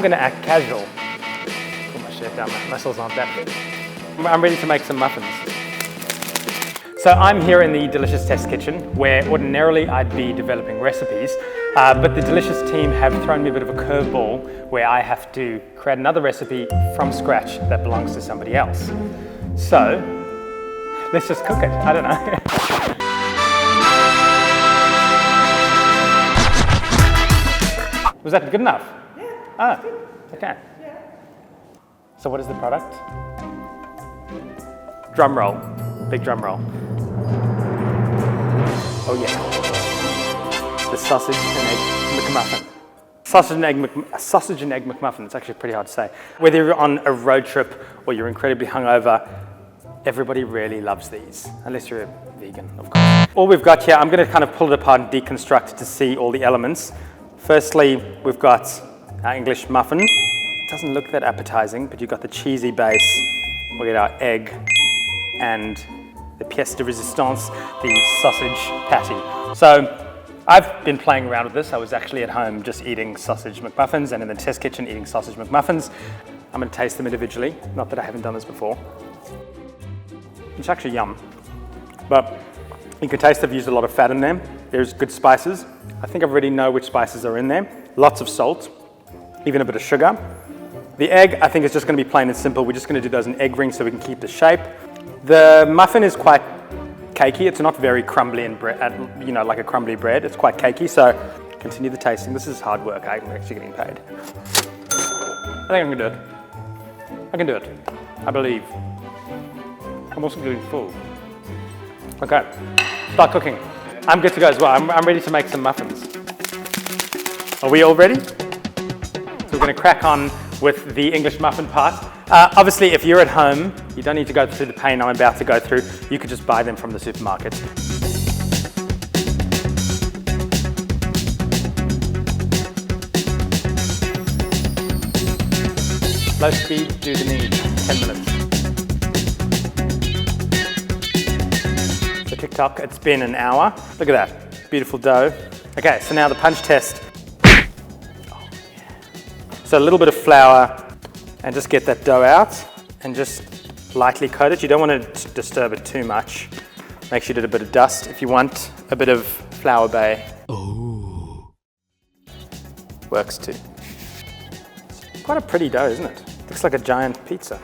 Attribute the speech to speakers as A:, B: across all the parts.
A: I'm going to act casual. Put my shirt down, my muscles aren't that big. I'm ready to make some muffins. So I'm here in the Delicious Test Kitchen, where ordinarily I'd be developing recipes, but the Delicious team have thrown me a bit of a curveball where I have to create another recipe from scratch that belongs to somebody else. So let's just cook it. I don't know. Was that good enough? Yeah. Oh, okay. Yeah. So what is the product? Drum roll. Big drum roll. Oh yeah. The sausage and egg McMuffin. Sausage and egg McMuffin. It's actually pretty hard to say. Whether you're on a road trip or you're incredibly hungover, everybody really loves these, unless you're a vegan, of course. All we've got here, I'm going to kind of pull it apart and deconstruct it to see all the elements. Firstly, we've got our English muffin. It doesn't look that appetizing, but you've got the cheesy base. We'll get our egg and the pièce de résistance, the sausage patty. So I've been playing around with this. I was actually at home just eating sausage McMuffins and in the test kitchen eating sausage McMuffins. I'm going to taste them individually, not that I haven't done this before. It's actually yum, but you can taste I've used a lot of fat in there. There's good spices. I think I already know which spices are in there. Lots of salt, even a bit of sugar. The egg, I think, is just going to be plain and simple. We're just going to do those in egg rings so we can keep the shape. The muffin is quite cakey. It's not very crumbly and you know, like a crumbly bread. It's quite cakey, so continue the tasting. This is hard work. I'm actually getting paid. I think I can do it. I can do it. I believe. I'm also getting full. Okay, start cooking. I'm good to go as well. I'm ready to make some muffins. Are we all ready? So we're going to crack on with the English muffin part. Obviously, if you're at home, you don't need to go through the pain I'm about to go through. You could just buy them from the supermarket. Low speed, do the need, 10 minutes. So TikTok, it's been an hour. Look at that, beautiful dough. Okay, so now the punch test. Oh, yeah. So a little bit of flour and just get that dough out and just lightly coat it. You don't want to disturb it too much. Make sure you did a bit of dust. If you want a bit of flour bay. Oh. Works too. Quite a pretty dough, isn't it? Looks like a giant pizza.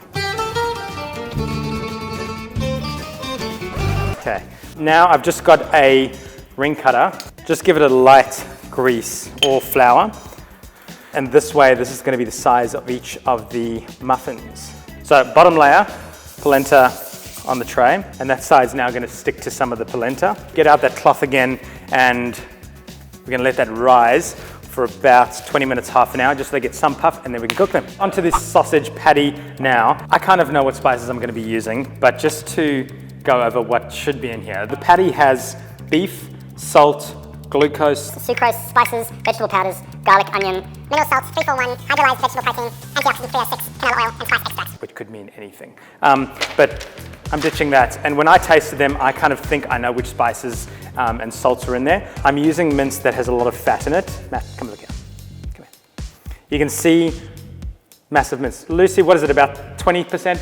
A: Okay, now I've just got a ring cutter. Just give it a light grease or flour. And this way, this is going to be the size of each of the muffins. So bottom layer, polenta on the tray, and that side's now going to stick to some of the polenta. Get out that cloth again, and we're going to let that rise for about 20 minutes, half an hour, just so they get some puff, and then we can cook them. Onto this sausage patty now. I kind of know what spices I'm going to be using, but just to go over what should be in here. The patty has beef, salt, glucose,
B: sucrose, spices, vegetable powders, garlic, onion, mineral salts, 341, hydrolyzed vegetable protein, antioxidant 306, canola oil, and spice extracts.
A: Which could mean anything. But I'm ditching that. And when I tasted them, I kind of think I know which spices and salts are in there. I'm using mince that has a lot of fat in it. Matt, come look here. Come here. You can see massive mince. Lucy, what is it, about 20%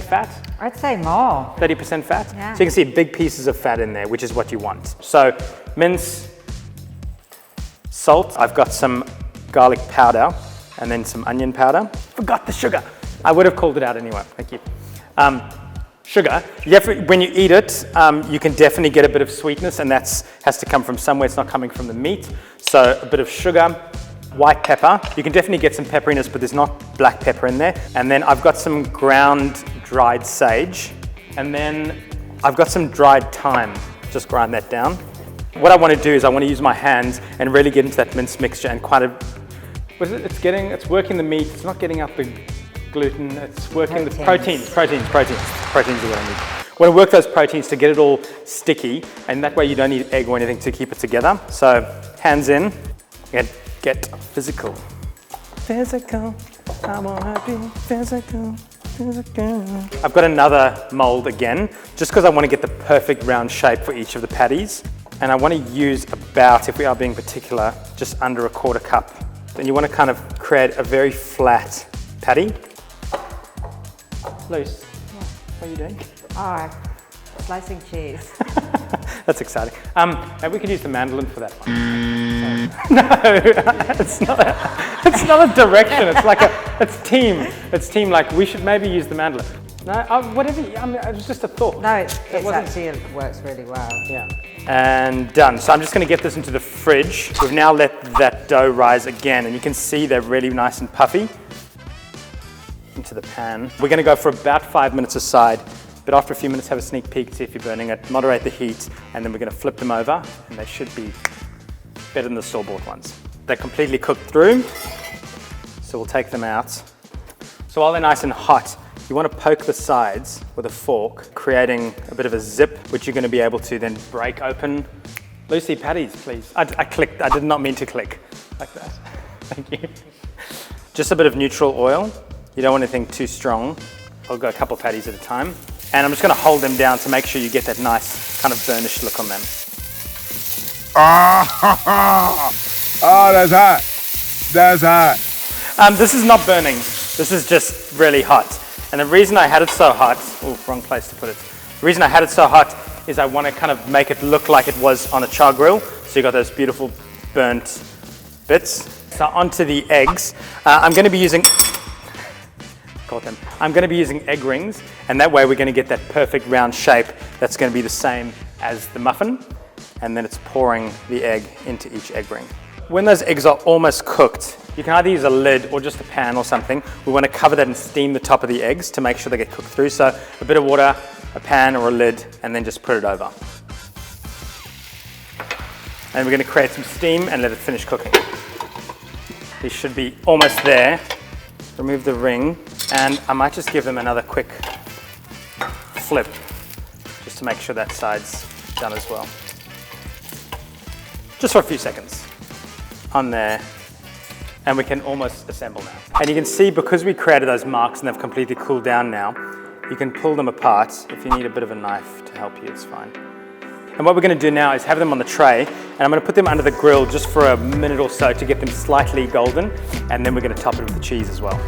A: fat?
C: I'd say more.
A: 30% fat?
C: Yeah.
A: So you can see big pieces of fat in there, which is what you want. So mince, salt. I've got some garlic powder and then some onion powder. Forgot the sugar. I would have called it out anyway. Thank you. Sugar. When you eat it, you can definitely get a bit of sweetness, and that has to come from somewhere. It's not coming from the meat. So a bit of sugar. White pepper. You can definitely get some pepperiness, but there's not black pepper in there. And then I've got some ground dried sage. And then I've got some dried thyme. Just grind that down. What I want to do is I want to use my hands and really get into that mince mixture and it's working the meat. It's not getting out the gluten. It's working the proteins. Proteins are what I need. I want to work those proteins to get it all sticky, and that way you don't need egg or anything to keep it together. So hands in and get physical. Physical, I wanna be physical. I've got another mold again, just because I want to get the perfect round shape for each of the patties. And I want to use about, if we are being particular, just under a quarter cup. And you want to kind of create a very flat patty. Luce, what are you doing?
C: Oh, slicing cheese.
A: That's exciting. Maybe we could use the mandolin for that one. No, it's not a direction. It's like it's team. It's team. Like we should maybe use the mandolin. No, whatever. It was just a thought.
C: No, it works really well.
A: Yeah. And done. So I'm just going to get this into the fridge. We've now let that dough rise again, and you can see they're really nice and puffy. Into the pan. We're going to go for about 5 minutes aside, but after a few minutes have a sneak peek, see if you're burning it, moderate the heat, and then we're going to flip them over, and they should be better than the store-bought ones. They're completely cooked through, so we'll take them out. So while they're nice and hot, you want to poke the sides with a fork, creating a bit of a zip, which you're going to be able to then break open. Lucy, patties, please. I clicked. I did not mean to click like that. Thank you. Just a bit of neutral oil. You don't want anything too strong. I'll go a couple patties at a time. And I'm just going to hold them down to make sure you get that nice kind of burnished look on them.
D: Oh, that's hot. That's hot.
A: This is not burning. This is just really hot. And the reason I had it so hot, oh, wrong place to put it. The reason I had it so hot is I want to kind of make it look like it was on a char grill. So you got those beautiful burnt bits. So onto the eggs. I'm going to be using egg rings, and that way we're going to get that perfect round shape that's going to be the same as the muffin, and then it's pouring the egg into each egg ring. When those eggs are almost cooked, you can either use a lid or just a pan or something. We want to cover that and steam the top of the eggs to make sure they get cooked through. So a bit of water, a pan or a lid, and then just put it over. And we're going to create some steam and let it finish cooking. These should be almost there. Remove the ring, and I might just give them another quick flip just to make sure that side's done as well. Just for a few seconds on there, and we can almost assemble now. And you can see, because we created those marks and they've completely cooled down now, you can pull them apart. If you need a bit of a knife to help you, it's fine. And what we're going to do now is have them on the tray, and I'm going to put them under the grill just for a minute or so to get them slightly golden, and then we're going to top it with the cheese as well.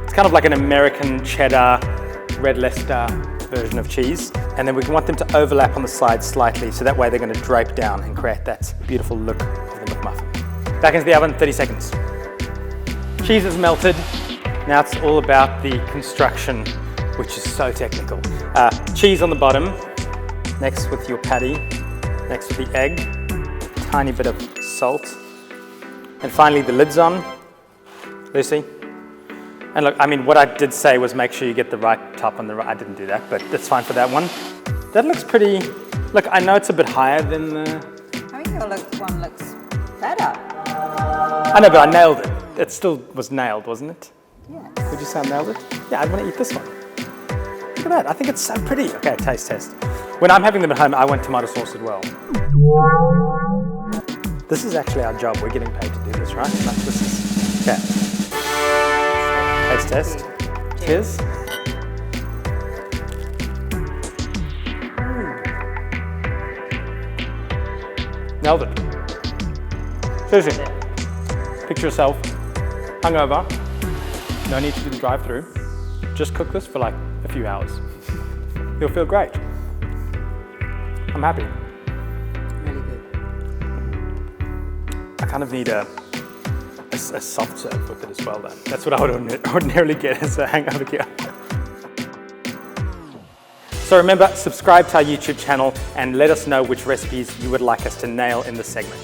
A: It's kind of like an American cheddar, red Leicester version of cheese, and then we want them to overlap on the sides slightly, so that way they're going to drape down and create that beautiful look of the McMuffin. Back into the oven, 30 seconds. Cheese is melted. Now it's all about the construction, which is so technical. Cheese on the bottom, next with your patty, next with the egg, tiny bit of salt, and finally the lid's on. Lucy? And look, I mean, what I did say was make sure you get the right top on the right. I didn't do that, but that's fine for that one. That looks pretty, look, I know it's a bit higher than the...
C: I think your one looks better.
A: I know, but I nailed it. It still was nailed, wasn't it?
C: Yeah.
A: Would you say I nailed it? Yeah, I'd want to eat this one. Look at that, I think it's so pretty. Okay, taste test. When I'm having them at home, I want tomato sauce as well. This is actually our job. We're getting paid to do this, right? Like this is, okay. Taste test. Cheers. Nailed it. Seriously. Picture yourself, hungover, no need to do the drive-through. Just cook this for like a few hours. You'll feel great. I'm happy.
C: Really good.
A: I kind of need a soft serve with it as well though. That's what I would ordinarily get as a hangover cure. So remember, subscribe to our YouTube channel and let us know which recipes you would like us to nail in the segment.